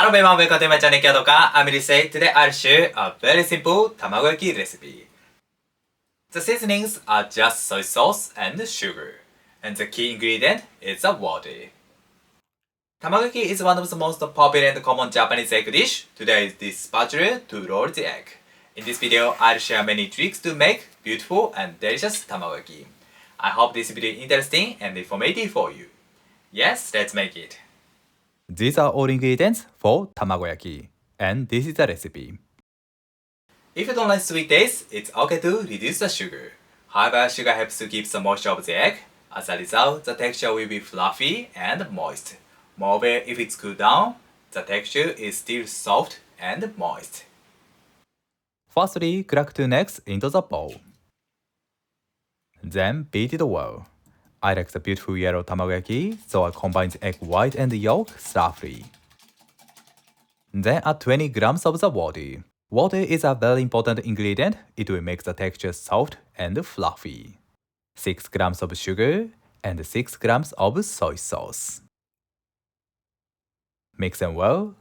Hello everyone, welcome to my channel. I'm Ryusei. Today I'll share a very simple tamagoyaki recipe. The seasonings are just soy sauce and sugar, and the key ingredient is the water. Tamagoyaki is one of the most popular and common Japanese egg dish. Today is this spatula to roll the egg. In this video, I'll share many tricks to make beautiful and delicious tamagoyaki. I hope this video is interesting and informative for you. Yes, let's make it. These are all ingredients for tamagoyaki, and this is the recipe. If you don't like sweet taste, it's okay to reduce the sugar. However, sugar helps to keep the moisture of the egg. As a result, the texture will be fluffy and moist. Moreover, if it's cooled down, the texture is still soft and moist. Firstly, crack 2 eggs into the bowl. Then beat it well. I like the beautiful yellow tamagoyaki, so I combine the egg white and the yolk thoroughly. Then add 20 grams of the water. Water is a very important ingredient. It will make the texture soft and fluffy. 6 grams of sugar and 6 grams of soy sauce. Mix them well.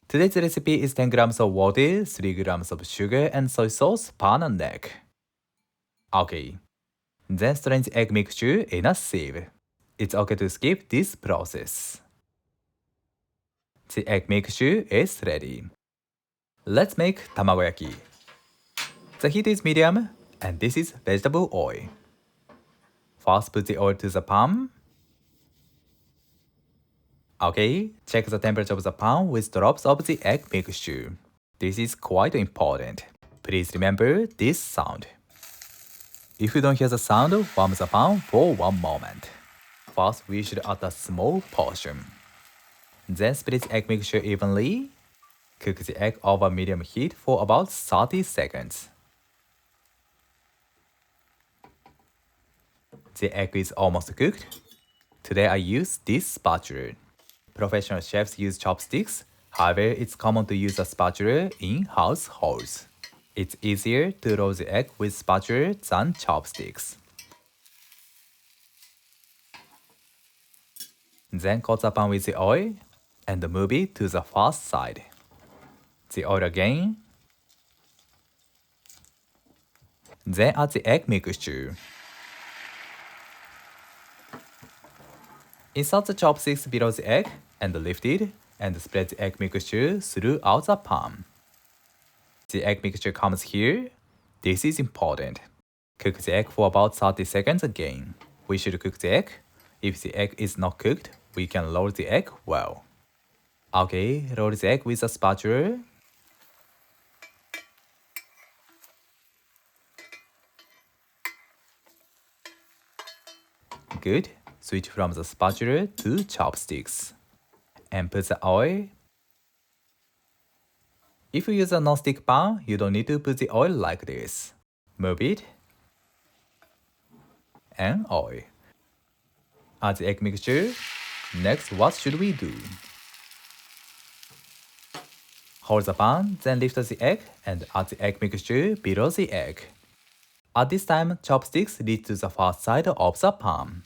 Today's recipe is 10 grams of water, 3 grams of sugar and soy sauce per egg. Okay. Then strain the egg mixture in a sieve. It's okay to skip this process. The egg mixture is ready. Let's make tamagoyaki. The heat is medium, and this is vegetable oil. First, put the oil to the pan. Okay, check the temperature of the pan with drops of the egg mixture. This is quite important. Please remember this sound. If you don't hear the sound, warm the pan for 1 moment. First, we should add a small portion. Then split the egg mixture evenly. Cook the egg over medium heat for about 30 seconds. The egg is almost cooked. Today I use this spatula. Professional chefs use chopsticks. However, it's common to use a spatula in households. It's easier to roll the egg with spatula than chopsticks. Then coat the pan with the oil and move it to the first side. The oil again. Then add the egg mixture. Insert the chopsticks below the egg and lift it and spread the egg mixture throughout the pan. The egg mixture comes here. This is important. Cook the egg for about 30 seconds again. We should cook the egg. If the egg is not cooked, we can roll the egg well. Okay, roll the egg with a spatula. Good. Switch from the spatula to chopsticks. And put the oil. If you use a non-stick pan, you don't need to put the oil like this. Move it. And oil. Add the egg mixture. Next, what should we do? Hold the pan, then lift the egg and add the egg mixture below the egg. At this time, chopsticks reach to the first side of the pan.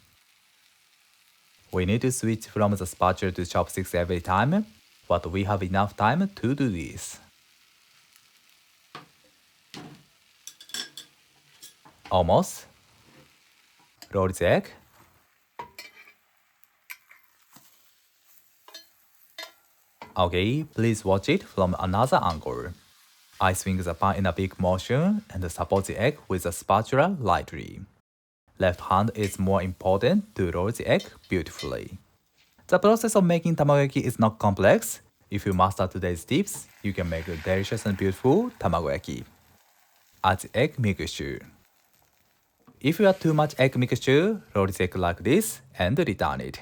We need to switch from the spatula to chopsticks every time, but we have enough time to do this. Almost. Roll the egg. Okay, please watch it from another angle. I swing the pan in a big motion and support the egg with the spatula lightly. Left hand is more important to roll the egg beautifully. The process of making tamagoyaki is not complex. If you master today's tips, you can make a delicious and beautiful tamagoyaki. Add the egg mixture. If you add too much egg mixture, roll the egg like this and return it.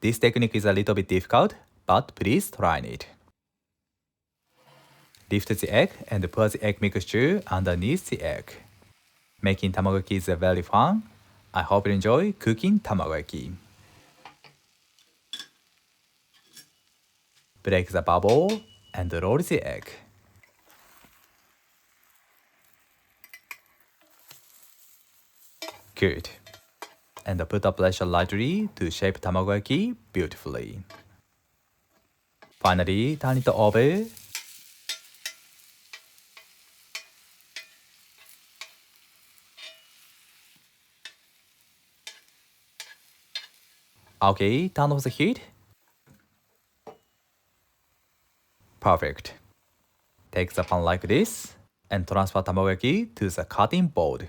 This technique is a little bit difficult, but please try it. Lift the egg and pour the egg mixture underneath the egg. Making tamagoyaki is very fun. I hope you enjoy cooking tamagoyaki. Break the bubble and roll the egg. Good. And put the pressure lightly to shape tamagoyaki beautifully. Finally, turn it over. Okay, turn off the heat. Perfect. Take the pan like this and transfer tamagoyaki to the cutting board.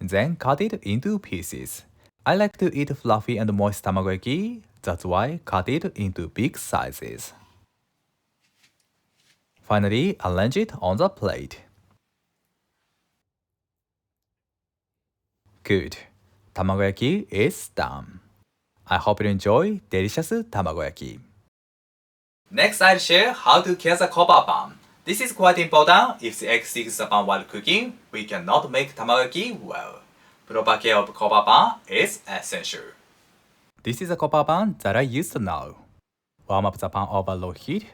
Then cut it into pieces. I like to eat fluffy and moist tamagoyaki, that's why cut it into big sizes. Finally, arrange it on the plate. Good. Tamagoyaki is done. I hope you enjoy delicious tamagoyaki. Next, I'll share how to care the cover pan. This is quite important. If the egg sticks the pan while cooking, we cannot make tamagoyaki well. Proper care of cover pan is essential. This is a copper pan that I use now. Warm up the pan over low heat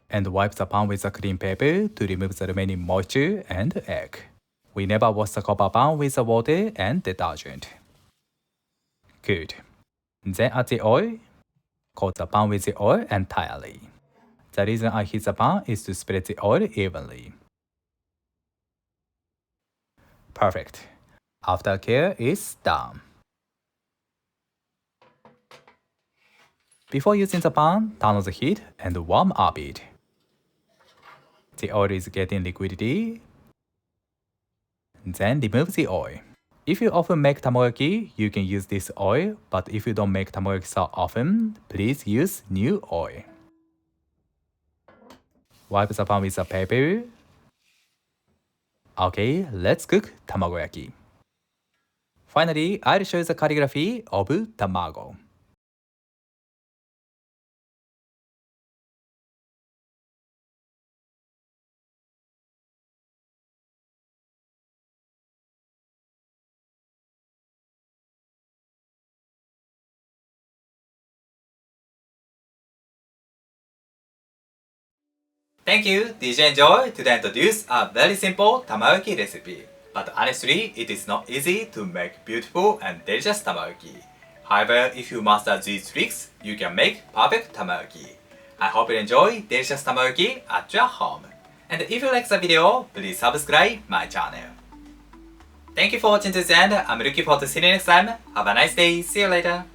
and wipe the pan with a clean paper to remove the remaining moisture and egg. We never wash the copper pan with the water and detergent. Good. Then add the oil. Coat the pan with the oil entirely. The reason I heat the pan is to spread the oil evenly. Perfect. Aftercare is done. Before using the pan, turn on the heat and warm up it. The oil is getting liquidity. Then remove the oil. If you often make tamagoyaki, you can use this oil, but if you don't make tamagoyaki so often, please use new oil. Wipe the pan with a paper. Okay, let's cook tamagoyaki. Finally, I'll show you the calligraphy of tamago. Thank you! Did you enjoy? Today I introduced a very simple tamagoyaki recipe. But honestly, it is not easy to make beautiful and delicious tamagoyaki. However, if you master these tricks, you can make perfect tamagoyaki. I hope you enjoy delicious tamagoyaki at your home. And if you like the video, please subscribe my channel. Thank you for watching to the end. I'm looking forward to seeing you next time. Have a nice day. See you later.